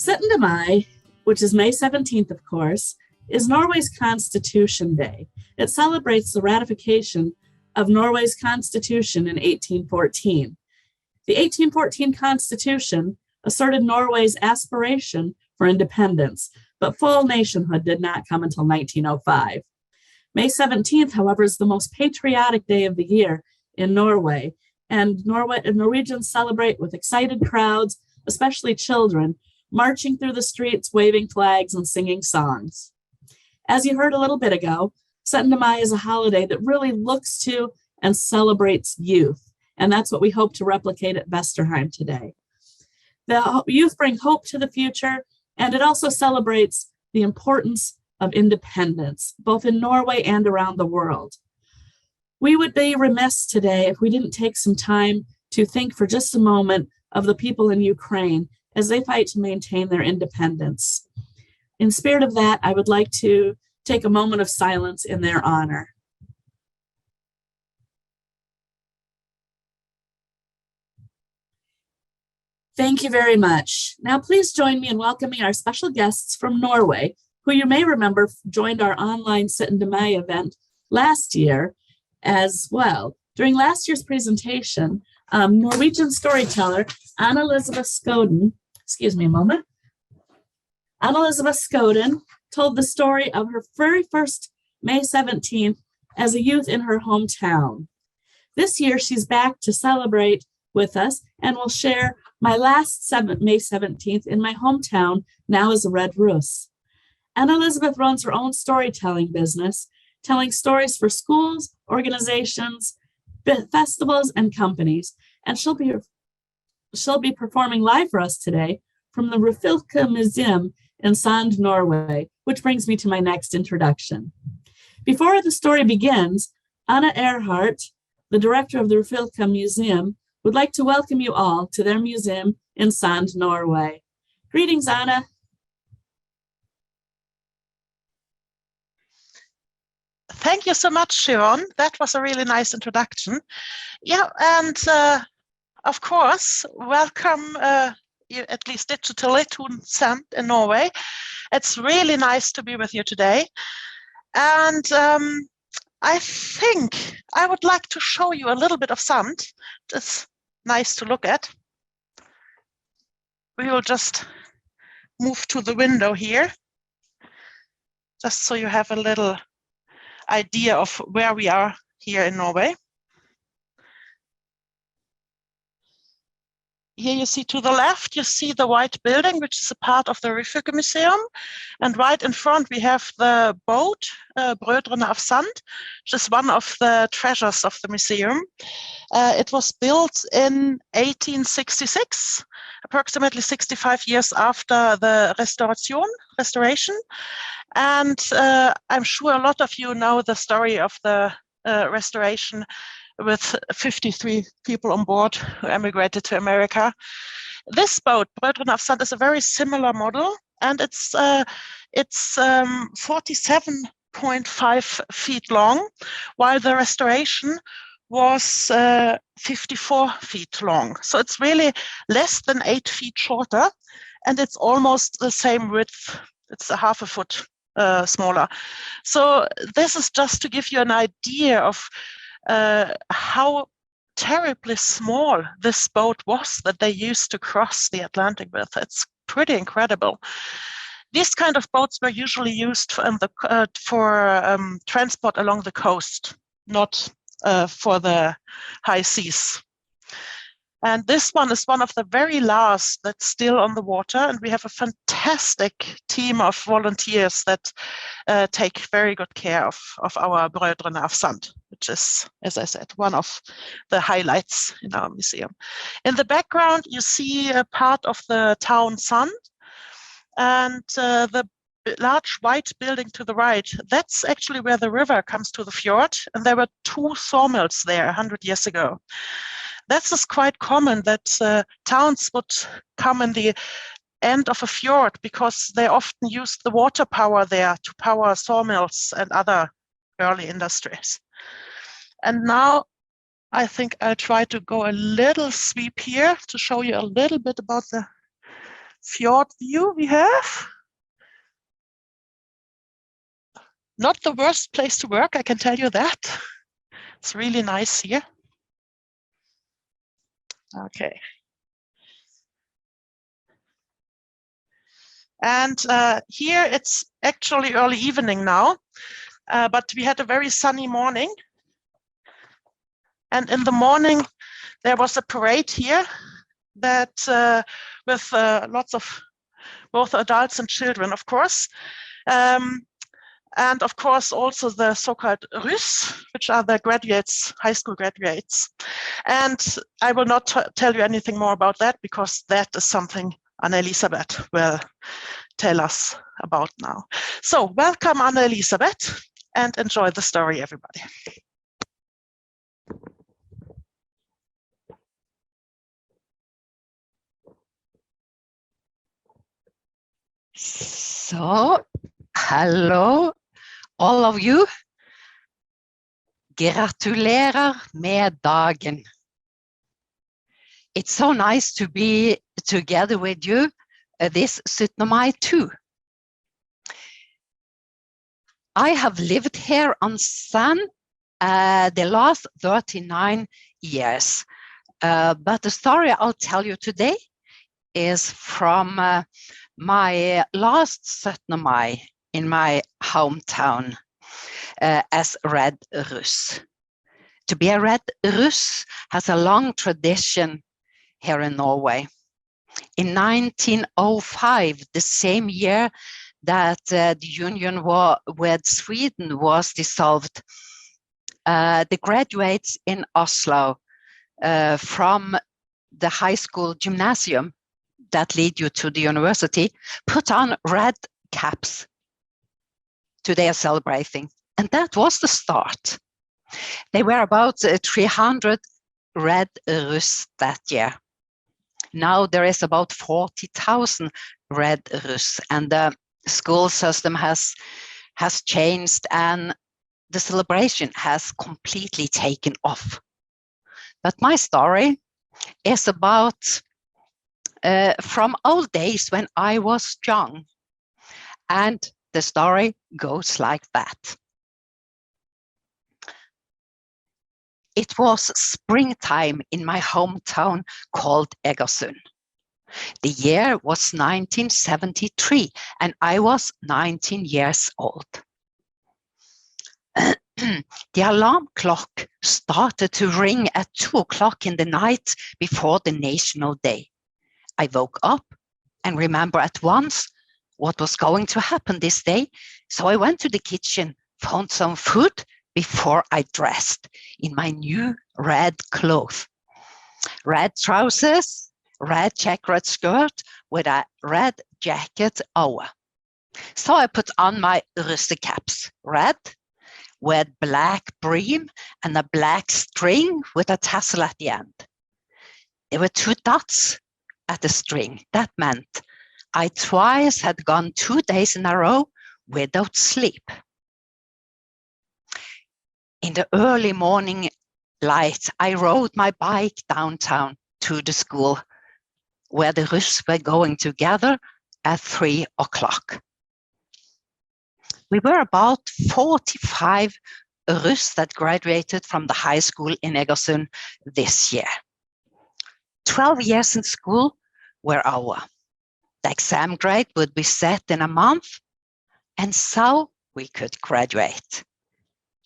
Syttende Mai, which is May 17th, of course, is Norway's Constitution Day. It celebrates the ratification of Norway's constitution in 1814. The 1814 Constitution asserted Norway's aspiration for independence, but full nationhood did not come until 1905. May 17th, however, is the most patriotic day of the year in Norway, and Norwegians celebrate with excited crowds, especially children, marching through the streets, waving flags and singing songs. As you heard a little bit ago, Syttende Mai is a holiday that really looks to and celebrates youth, and that's what we hope to replicate at Vesterheim today. The youth bring hope to the future, and it also celebrates the importance of independence, both in Norway and around the world. We would be remiss today if we didn't take some time to think for just a moment of the people in Ukraine as they fight to maintain their independence. In spirit of that, I would like to take a moment of silence in their honor. Thank you very much. Now, please join me in welcoming our special guests from Norway, who you may remember joined our online Syttende Mai event last year as well. During last year's presentation, Norwegian storyteller Anne Elisebeth Skogen, Anne Elisebeth Skogen told the story of her very first May 17th as a youth in her hometown. This year, she's back to celebrate with us and will share my last May 17th in my hometown, now as a Red Russ. Anne Elisebeth runs her own storytelling business, telling stories for schools, organizations, festivals, and companies. And she'll be performing live for us today from the Ryfylkemuseet in Sand, Norway, which brings me to my next introduction. Before the story begins, Anna Ehrhardt, the director of the Ryfylkemuseet, would like to welcome you all to their museum in Sand, Norway. Greetings, Anna. Thank you so much, Sharon. That was a really nice introduction. Yeah, and of course, welcome, at least digitally, to Sand in Norway. It's really nice to be with you today. And I think I would like to show you a little bit of Sand. It's nice to look at. We will just move to the window here, just so you have a little idea of where we are here in Norway. Here you see to the left, you see the white building, which is a part of the Ryfylkemuseet. And right in front, we have the boat, Brødrene av Sand, which is one of the treasures of the museum. It was built in 1866, approximately 65 years after the restoration. And I'm sure a lot of you know the story of the restoration with 53 people on board who emigrated to America. This boat, Brødrene av Sand, is a very similar model, and it's 47.5 feet long, while the restoration was 54 feet long. So it's really less than 8 feet shorter, and it's almost the same width. It's a half a foot smaller. So this is just to give you an idea of how terribly small this boat was that they used to cross the Atlantic with. It's pretty incredible. These kind of boats were usually used for transport along the coast, not for the high seas. And this one is one of the very last that's still on the water, and we have a fantastic team of volunteers that take very good care of our Brødrene av Sand, which is, as I said, one of the highlights in our museum. In the background, you see a part of the town Sand, and the large white building to the right, that's actually where the river comes to the fjord, and there were 2 sawmills there 100 years ago. That's quite common that towns would come in the end of a fjord because they often used the water power there to power sawmills and other early industries. And now I think I'll try to go a little sweep here to show you a little bit about the fjord view we have. Not the worst place to work, I can tell you that. It's really nice here. Okay. And here it's actually early evening now, but we had a very sunny morning. And in the morning, there was a parade here that with lots of both adults and children, of course. And of course, also the so-called Russ, which are the graduates, high school graduates. And I will not tell you anything more about that because that is something Anne Elisebeth will tell us about now. So welcome, Anne Elisebeth, and enjoy the story, everybody. So, hello, all of you. Gratulerer med dagen. It's so nice to be together with you this Syttende Mai too. I have lived here on Sand the last 39 years. But the story I'll tell you today is from my last Syttende Mai in my hometown as Red Russ. To be a Red Russ has a long tradition here in Norway. In 1905, the same year that the union with Sweden was dissolved, the graduates in Oslo from the high school gymnasium that lead you to the university put on red caps. Today are celebrating, and that was the start. They were about 300 Red Russ that year. Now there is about 40,000 Red Russ, and the school system has changed, and the celebration has completely taken off. But my story is about from old days when I was young, and the story goes like that. It was springtime in my hometown called Egersund. The year was 1973, and I was 19 years old. The alarm clock started to ring at 2 o'clock in the night before the National Day. I woke up and remember at once what was going to happen this day, so I went to the kitchen, found some food before I dressed in my new red clothes. Red trousers, red checkered skirt with a red jacket over. So I put on my rusty caps, red, with black brim and a black string with a tassel at the end. There were 2 dots at the string. That meant I twice had gone 2 days in a row without sleep. In the early morning light, I rode my bike downtown to the school where the Russ were going together at 3 o'clock. We were about 45 Russ that graduated from the high school in Egersund this year. 12 years in school were over. The exam grade would be set in a month, and so we could graduate.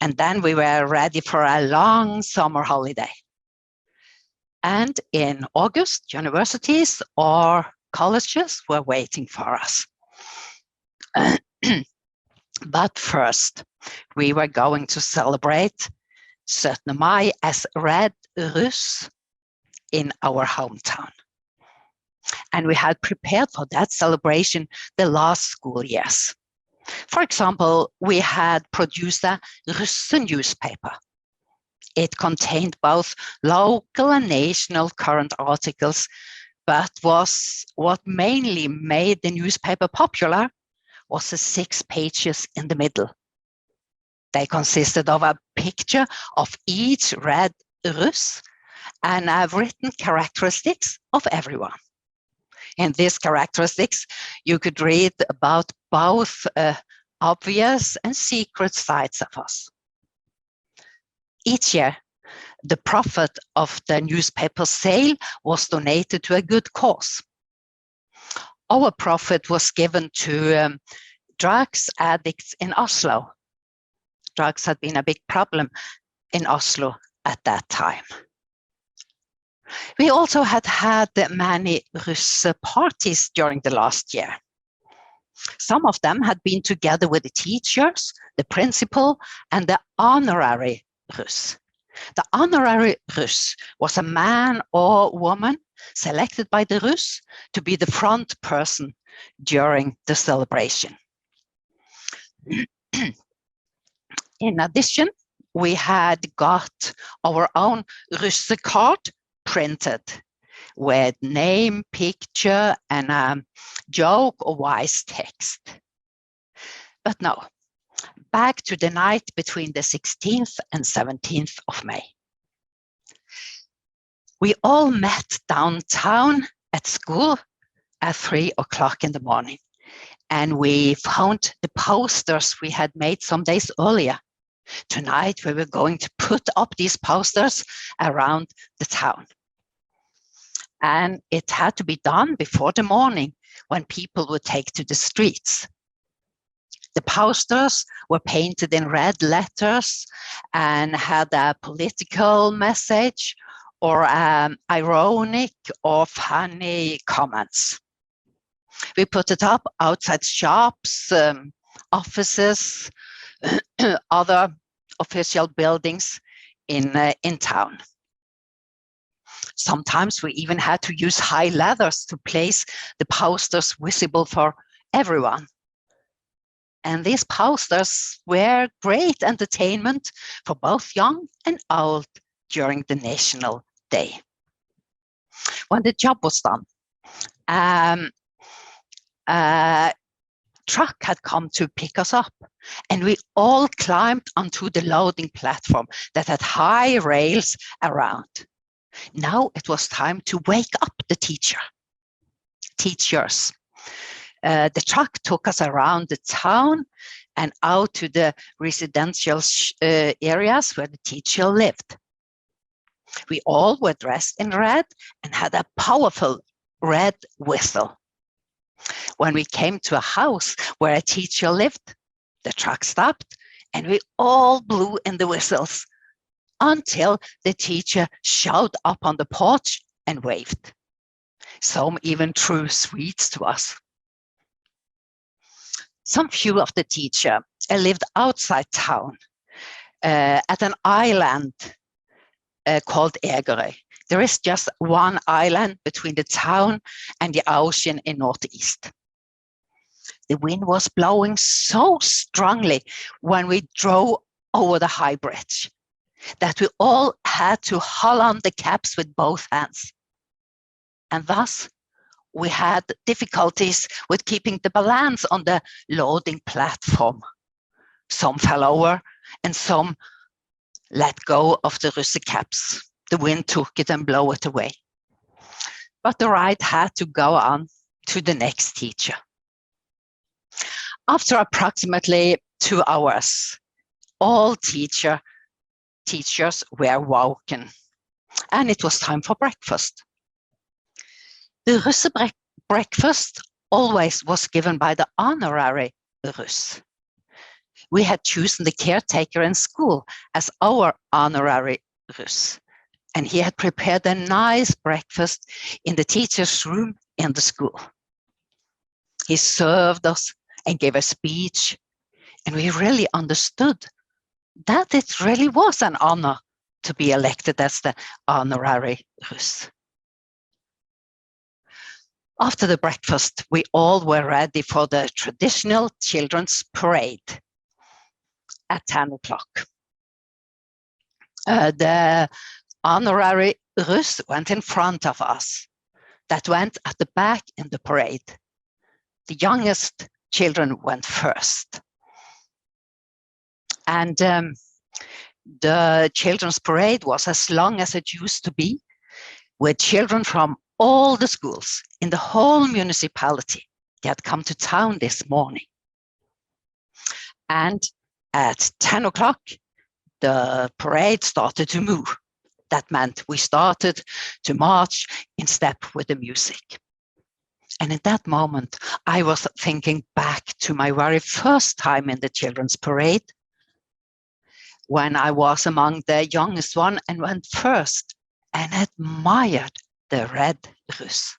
And then we were ready for a long summer holiday. And in August, universities or colleges were waiting for us. But first, we were going to celebrate Syttende Mai as Red Russ in our hometown. And we had prepared for that celebration the last school years. For example, we had produced a Russ newspaper. It contained both local and national current articles, but what mainly made the newspaper popular was the 6 pages in the middle. They consisted of a picture of each Red Russ and written characteristics of everyone. In these characteristics, you could read about both obvious and secret sides of us. Each year, the profit of the newspaper sale was donated to a good cause. Our profit was given to drugs addicts in Oslo. Drugs had been a big problem in Oslo at that time. We also had many Russ parties during the last year. Some of them had been together with the teachers, the principal, and the honorary Russ. The honorary Russ was a man or woman selected by the Russ to be the front person during the celebration. In addition, we had got our own Russ card printed with name, picture, and a joke or wise text. But no, back to the night between the 16th and 17th of May. We all met downtown at school at 3 o'clock in the morning, and we found the posters we had made some days earlier. Tonight, we were going to put up these posters around the town. And it had to be done before the morning when people would take to the streets. The posters were painted in red letters and had a political message or ironic or funny comments. We put it up outside shops, offices, other official buildings in town. Sometimes we even had to use high ladders to place the posters visible for everyone. And these posters were great entertainment for both young and old during the National Day. When the job was done, truck had come to pick us up, and we all climbed onto the loading platform that had high rails around. Now it was time to wake up the teachers. The truck took us around the town and out to the residential areas where the teacher lived. We all were dressed in red and had a powerful red whistle. When we came to a house where a teacher lived, the truck stopped and we all blew in the whistles until the teacher showed up on the porch and waved. Some even threw sweets to us. Some few of the teachers lived outside town at an island called Egerøy. There is just one island between the town and the ocean in northeast. The wind was blowing so strongly when we drove over the high bridge that we all had to hold on the caps with both hands. And thus, we had difficulties with keeping the balance on the loading platform. Some fell over and some let go of the Russ caps. The wind took it and blew it away. But the ride had to go on to the next teacher. After approximately 2 hours, all teachers were woken, and it was time for breakfast. The Russ breakfast always was given by the honorary Russ. We had chosen the caretaker in school as our honorary Russ, and he had prepared a nice breakfast in the teacher's room in the school. He served us and gave a speech, and we really understood that it really was an honor to be elected as the honorary Russ. After the breakfast, we all were ready for the traditional children's parade at 10 o'clock. The honorary Russ went in front of us. That went at the back in the parade. The youngest children went first. And the children's parade was as long as it used to be, with children from all the schools in the whole municipality, they had come to town this morning. And at 10 o'clock, the parade started to move. That meant we started to march in step with the music. And in that moment, I was thinking back to my very first time in the children's parade, when I was among the youngest one and went first and admired the Red Russ,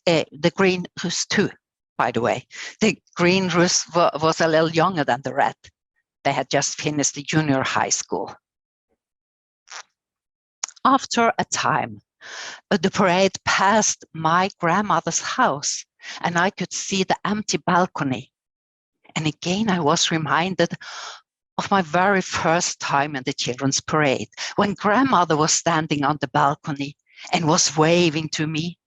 the Green Russ too, by the way. The Green Russ was a little younger than the Red. They had just finished the junior high school. After a time, the parade passed my grandmother's house, and I could see the empty balcony. And again, I was reminded of my very first time in the children's parade, when grandmother was standing on the balcony and was waving to me.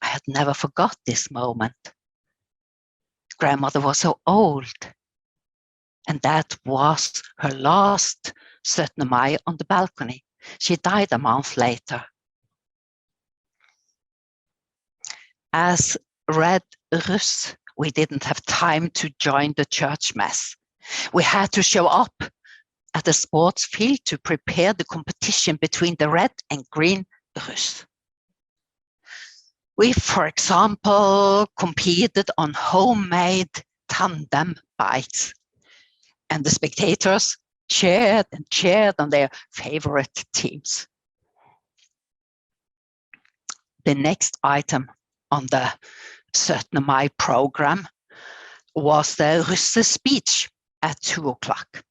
I had never forgot this moment. Grandmother was so old, and that was her last Syttende Mai on the balcony. She died a month later. As Red Russ, we didn't have time to join the church mass. We had to show up at the sports field to prepare the competition between the Red and Green Russ. We, for example, competed on homemade tandem bikes, and the spectators cheered and cheered on their favorite teams. The next item on the Syttende Mai program was the Russe speech at 2 o'clock,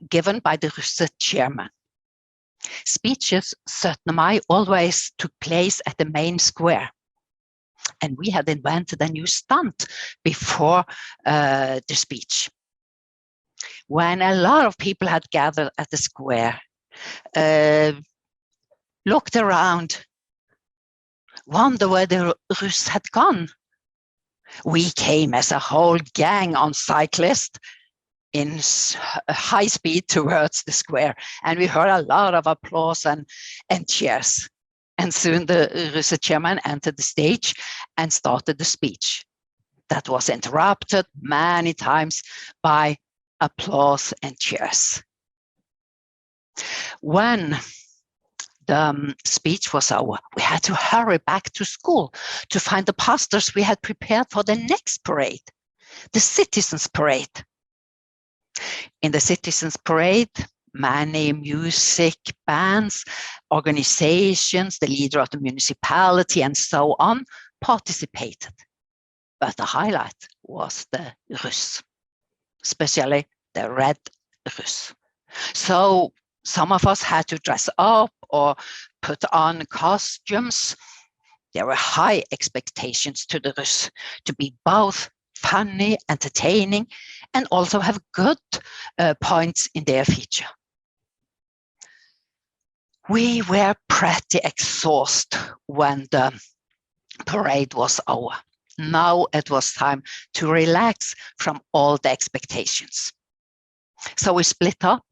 given by the Russe chairman. Speeches Syttende Mai always took place at the main square, and we had invented a new stunt before the speech. When a lot of people had gathered at the square, looked around, wonder where the Russ had gone. We came as a whole gang on cyclists in high speed towards the square, and we heard a lot of applause and cheers. And soon the Russe chairman entered the stage and started the speech. That was interrupted many times by applause and cheers. When the speech was over, we had to hurry back to school to find the posters we had prepared for the next parade, the Citizens' Parade. In the Citizens' Parade, many music bands, organizations, the leader of the municipality, and so on participated. But the highlight was the Russ, especially the Red Russ. So some of us had to dress up or put on costumes. There were high expectations to the Russ to be both funny, entertaining, and also have good points in their feature. We were pretty exhausted when the parade was over. Now it was time to relax from all the expectations. So we split up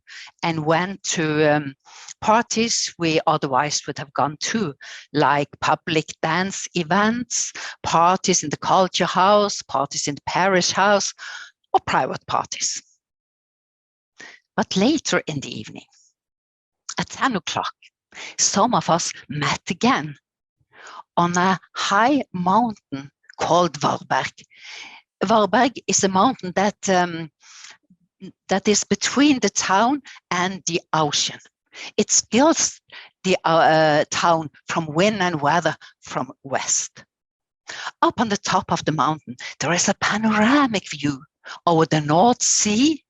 and went to parties we otherwise would have gone to, like public dance events, parties in the culture house, parties in the parish house, or private parties. But later in the evening, at 10 o'clock, some of us met again on a high mountain called Varberg. Varberg is a mountain that is between the town and the ocean. It skills the town from wind and weather from west. Up on the top of the mountain, there is a panoramic view over the North Sea,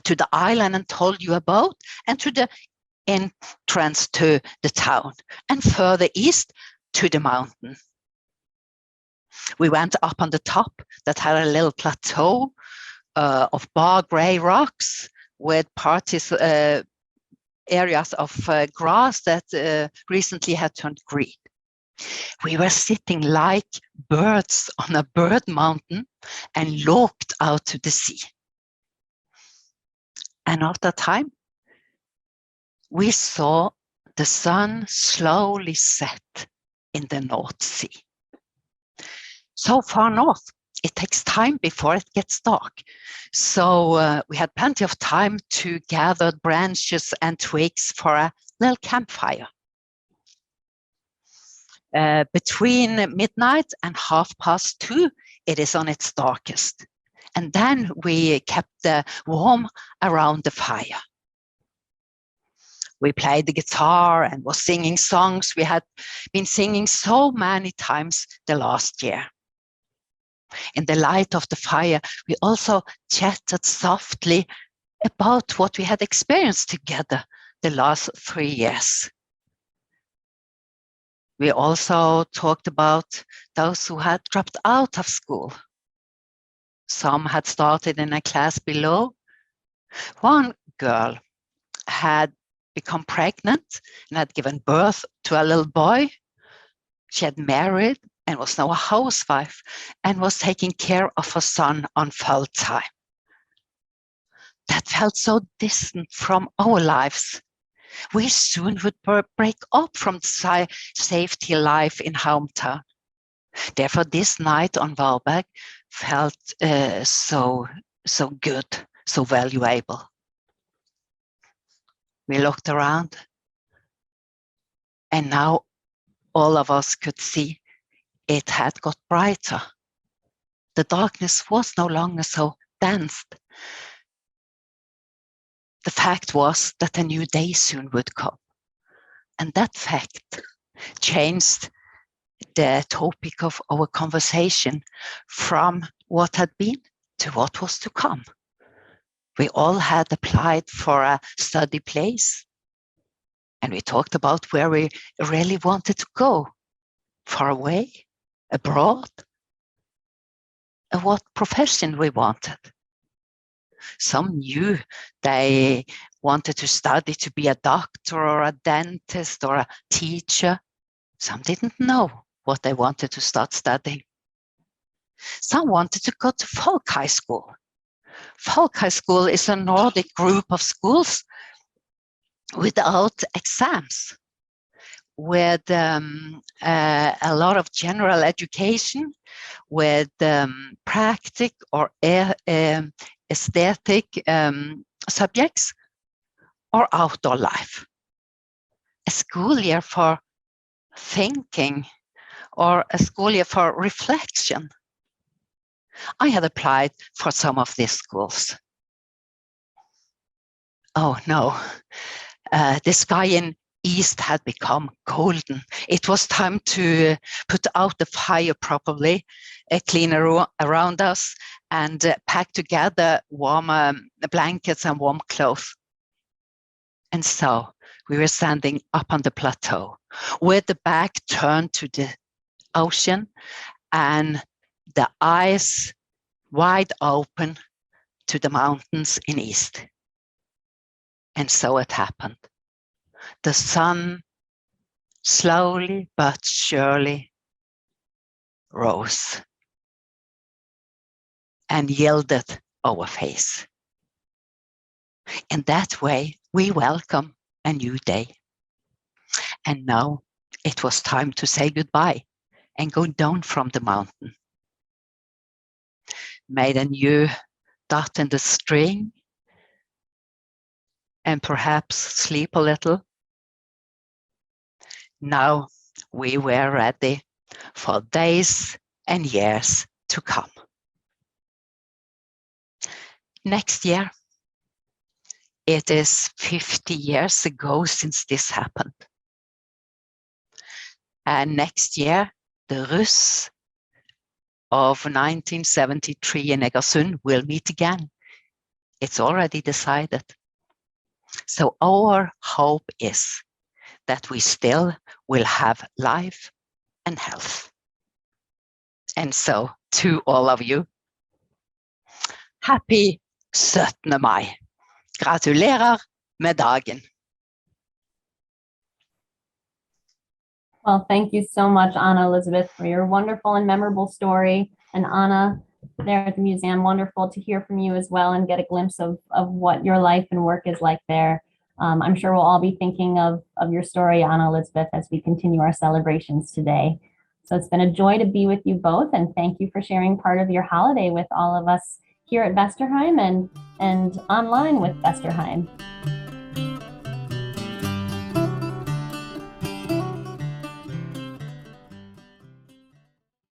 to the island I told you about, and to the entrance to the town, and further east to the mountain. We went up on the top that had a little plateau of bar gray rocks with areas of grass that recently had turned green. We were sitting like birds on a bird mountain and looked out to the sea. And after time, we saw the sun slowly set in the North Sea. So far north, it takes time before it gets dark. So we had plenty of time to gather branches and twigs for a little campfire. Between midnight and 2:30, it is on its darkest. And then we kept warm around the fire. We played the guitar and was singing songs we had been singing so many times the last year. In the light of the fire, we also chatted softly about what we had experienced together the last 3 years. We also talked about those who had dropped out of school. Some had started in a class below. One girl had become pregnant and had given birth to a little boy. She had married and was now a housewife and was taking care of her son on full time. That felt so distant from our lives. We soon would break up from the safety life in hometown. Therefore, this night on Varberg felt so good, so valuable. We looked around, and now all of us could see it had got brighter. The darkness was no longer so dense. The fact was that a new day soon would come. And that fact changed the topic of our conversation from what had been to what was to come. We all had applied for a study place, and we talked about where we really wanted to go, far away, abroad, and what profession we wanted. Some knew they wanted to study to be a doctor or a dentist or a teacher. Some didn't know what they wanted to start studying. Some wanted to go to folk high school. Folk high school is a Nordic group of schools without exams, with a lot of general education, with practical or aesthetic subjects, or outdoor life. A school year for thinking, or a school year for reflection. I had applied for some of these schools. Oh no, the sky in east had become golden. It was time to put out the fire properly, clean around us, and pack together warm blankets and warm clothes. And so we were standing up on the plateau with the back turned to the ocean and the eyes wide open to the mountains in east. And so it happened. The sun slowly but surely rose and yielded our face. In that way, we welcome a new day. And now it was time to say goodbye and go down from the mountain. Made a new dot in the string and perhaps sleep a little. Now we were ready for days and years to come. Next year, it is 50 years ago since this happened. And next year, the Russ of 1973 in Egersund will meet again. It's already decided. So our hope is that we still will have life and health. And so to all of you, happy Syttende Mai. Gratulerer med dagen. Well, thank you so much, Anne Elisebeth, for your wonderful and memorable story. And Anna, there at the museum, wonderful to hear from you as well and get a glimpse of what your life and work is like there. I'm sure we'll all be thinking of your story, Anne Elisebeth, as we continue our celebrations today. So it's been a joy to be with you both, and thank you for sharing part of your holiday with all of us here at Vesterheim and online with Vesterheim.